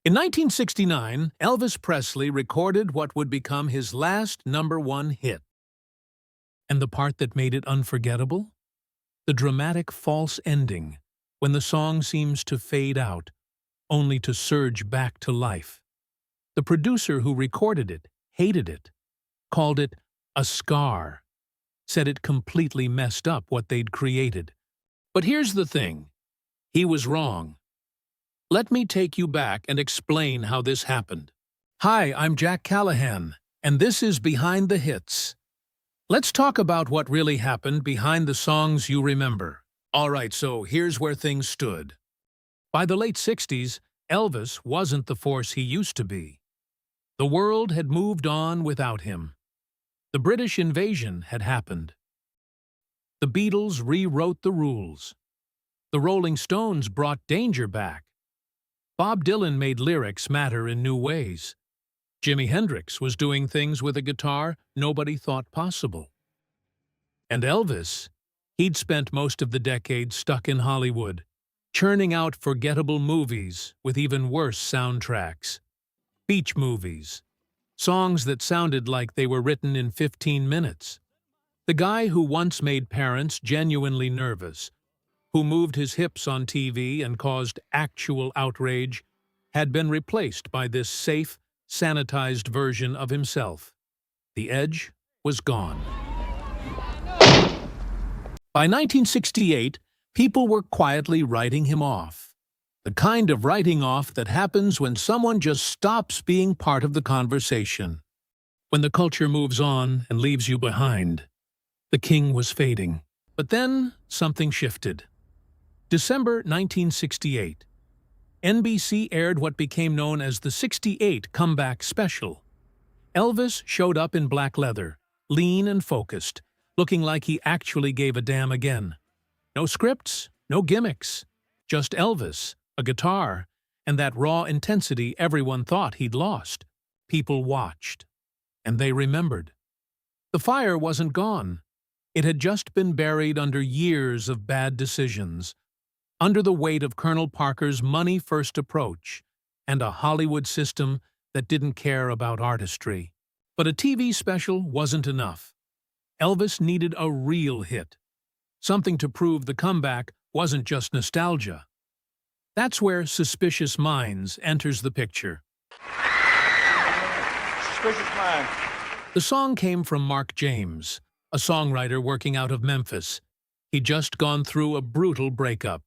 In 1969, Elvis Presley recorded what would become his last #1 hit. And the part that made it unforgettable? The dramatic false ending, when the song seems to fade out, only to surge back to life. The producer who recorded it hated it, called it a scar, said it completely messed up what they'd created. But here's the thing, he was wrong. Let me take you back and explain how this happened. Hi, I'm Jack Callahan, and this is Behind the Hits. Let's talk about what really happened behind the songs you remember. Alright, so here's where things stood. By the late 60s, Elvis wasn't the force he used to be. The world had moved on without him. The British invasion had happened. The Beatles rewrote the rules. The Rolling Stones brought danger back. Bob Dylan made lyrics matter in new ways. Jimi Hendrix was doing things with a guitar nobody thought possible. And Elvis, he'd spent most of the decade stuck in Hollywood, churning out forgettable movies with even worse soundtracks. Beach movies. Songs that sounded like they were written in 15 minutes. The guy who once made parents genuinely nervous, who moved his hips on TV and caused actual outrage, had been replaced by this safe, sanitized version of himself. The edge was gone. By 1968, people were quietly writing him off. The kind of writing off that happens when someone just stops being part of the conversation. When the culture moves on and leaves you behind. The king was fading. But then something shifted. December 1968. NBC aired what became known as the '68 Comeback Special. Elvis showed up in black leather, lean and focused, looking like he actually gave a damn again. No scripts, no gimmicks, just Elvis, a guitar, and that raw intensity everyone thought he'd lost. People watched, and they remembered. The fire wasn't gone. It had just been buried under years of bad decisions, under the weight of Colonel Parker's money-first approach and a Hollywood system that didn't care about artistry. But a TV special wasn't enough. Elvis needed a real hit, something to prove the comeback wasn't just nostalgia. That's where Suspicious Minds enters the picture. Suspicious Minds. The song came from Mark James, a songwriter working out of Memphis. He'd just gone through a brutal breakup.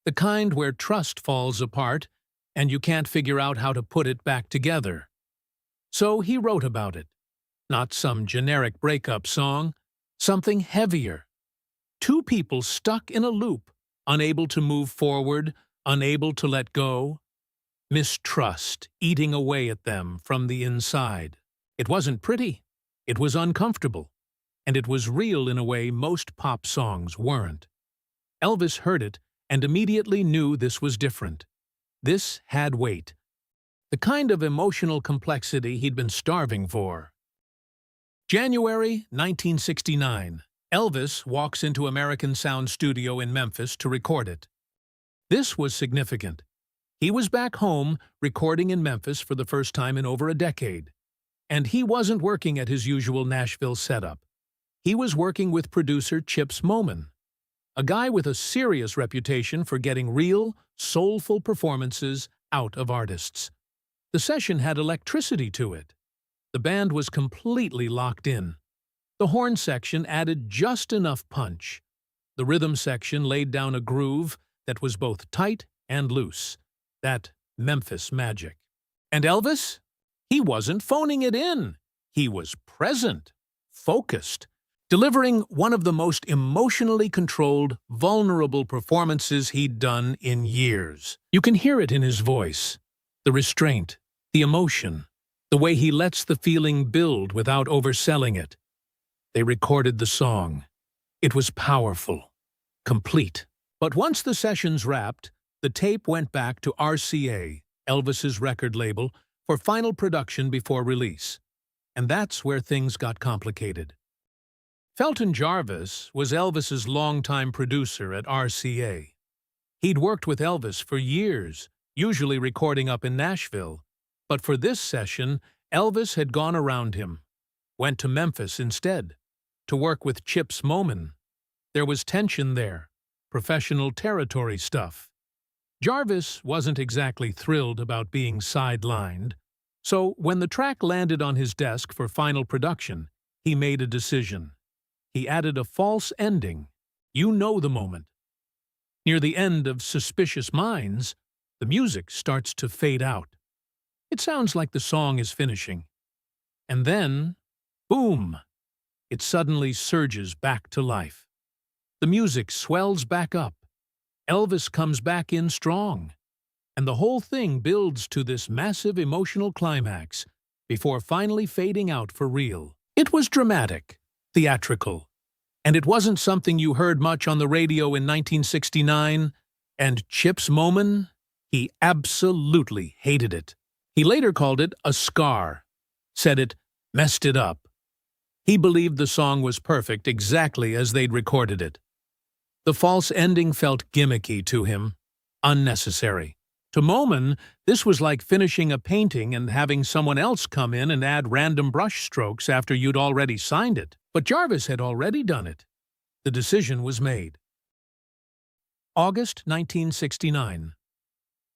The kind where trust falls apart and you can't figure out how to put it back together. So he wrote about it. Not some generic breakup song, something heavier. Two people stuck in a loop, unable to move forward, unable to let go. Mistrust eating away at them from the inside. It wasn't pretty. It was uncomfortable. And it was real in a way most pop songs weren't. Elvis heard it and immediately knew this was different. This had weight. The kind of emotional complexity he'd been starving for. January 1969. Elvis walks into American Sound Studio in Memphis to record it. This was significant. He was back home, recording in Memphis for the first time in over a decade. And he wasn't working at his usual Nashville setup. He was working with producer Chips Moman, a guy with a serious reputation for getting real, soulful performances out of artists. The session had electricity to it. The band was completely locked in. The horn section added just enough punch. The rhythm section laid down a groove that was both tight and loose. That Memphis magic. And Elvis? He wasn't phoning it in. He was present, focused, delivering one of the most emotionally controlled, vulnerable performances he'd done in years. You can hear it in his voice, the restraint, the emotion, the way he lets the feeling build without overselling it. They recorded the song. It was powerful, complete. But once the sessions wrapped, the tape went back to RCA, Elvis's record label, for final production before release. And that's where things got complicated. Felton Jarvis was Elvis's longtime producer at RCA. He'd worked with Elvis for years, usually recording up in Nashville. But for this session, Elvis had gone around him, went to Memphis instead, to work with Chips Moman. There was tension there, professional territory stuff. Jarvis wasn't exactly thrilled about being sidelined, so when the track landed on his desk for final production, he made a decision. He added a false ending. You know the moment. Near the end of Suspicious Minds, the music starts to fade out. It sounds like the song is finishing. And then, boom! It suddenly surges back to life. The music swells back up. Elvis comes back in strong. And the whole thing builds to this massive emotional climax before finally fading out for real. It was dramatic, theatrical, and it wasn't something you heard much on the radio in 1969, and Chips Moman, he absolutely hated it. He later called it a scar, said it messed it up. He believed the song was perfect exactly as they'd recorded it. The false ending felt gimmicky to him, unnecessary. To Moman, this was like finishing a painting and having someone else come in and add random brush strokes after you'd already signed it. But Jarvis had already done it. The decision was made. August 1969.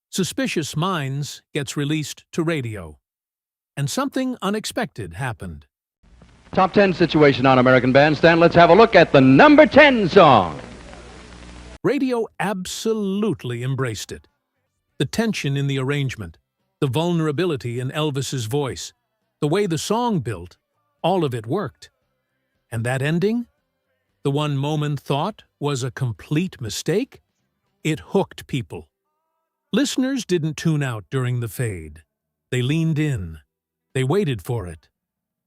Suspicious Minds gets released to radio. And something unexpected happened. Top 10 situation on American Bandstand. Let's have a look at the number 10 song. Radio absolutely embraced it. The tension in the arrangement, the vulnerability in Elvis's voice, the way the song built, all of it worked. And that ending? The one Moman thought was a complete mistake? It hooked people. Listeners didn't tune out during the fade. They leaned in. They waited for it.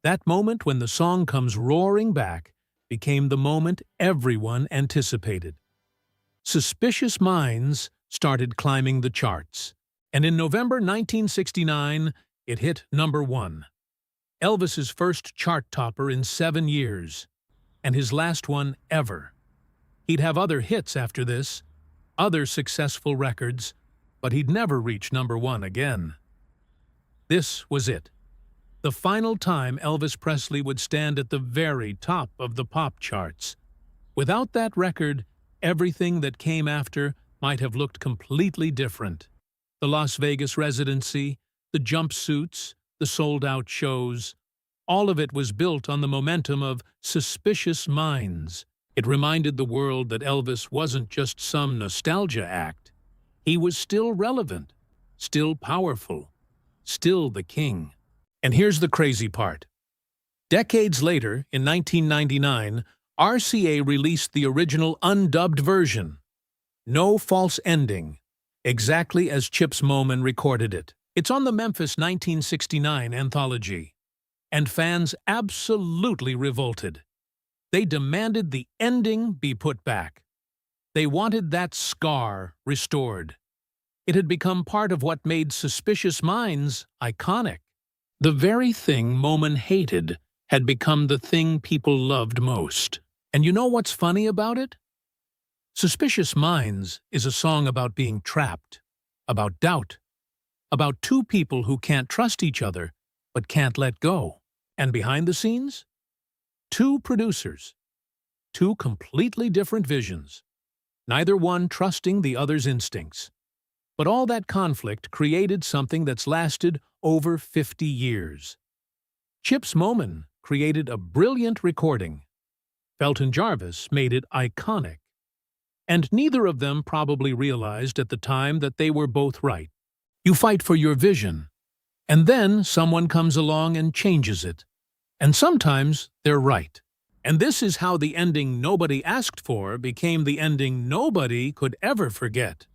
That moment when the song comes roaring back became the moment everyone anticipated. Suspicious Minds started climbing the charts, and in November 1969, it hit number 1. Elvis's first chart topper in 7 years, and his last one ever. He'd have other hits after this, other successful records, but he'd never reach number 1 again. This was it. The final time Elvis Presley would stand at the very top of the pop charts. Without that record, everything that came after might have looked completely different. The Las Vegas residency, the jumpsuits, the sold-out shows, all of it was built on the momentum of Suspicious Minds. It reminded the world that Elvis wasn't just some nostalgia act. He was still relevant, still powerful, still the king. And here's the crazy part. Decades later, in 1999, RCA released the original undubbed version. No false ending, exactly as Chips Moman recorded it. It's on the Memphis 1969 anthology. And fans absolutely revolted. They demanded the ending be put back. They wanted that scar restored. It had become part of what made Suspicious Minds iconic. The very thing Moman hated had become the thing people loved most. And you know what's funny about it? Suspicious Minds is a song about being trapped, about doubt, about two people who can't trust each other but can't let go. And behind the scenes? Two producers. Two completely different visions. Neither one trusting the other's instincts. But all that conflict created something that's lasted over 50 years. Chips Moman created a brilliant recording. Felton Jarvis made it iconic. And neither of them probably realized at the time that they were both right. You fight for your vision, and then someone comes along and changes it. And sometimes they're right. And this is how the ending nobody asked for became the ending nobody could ever forget.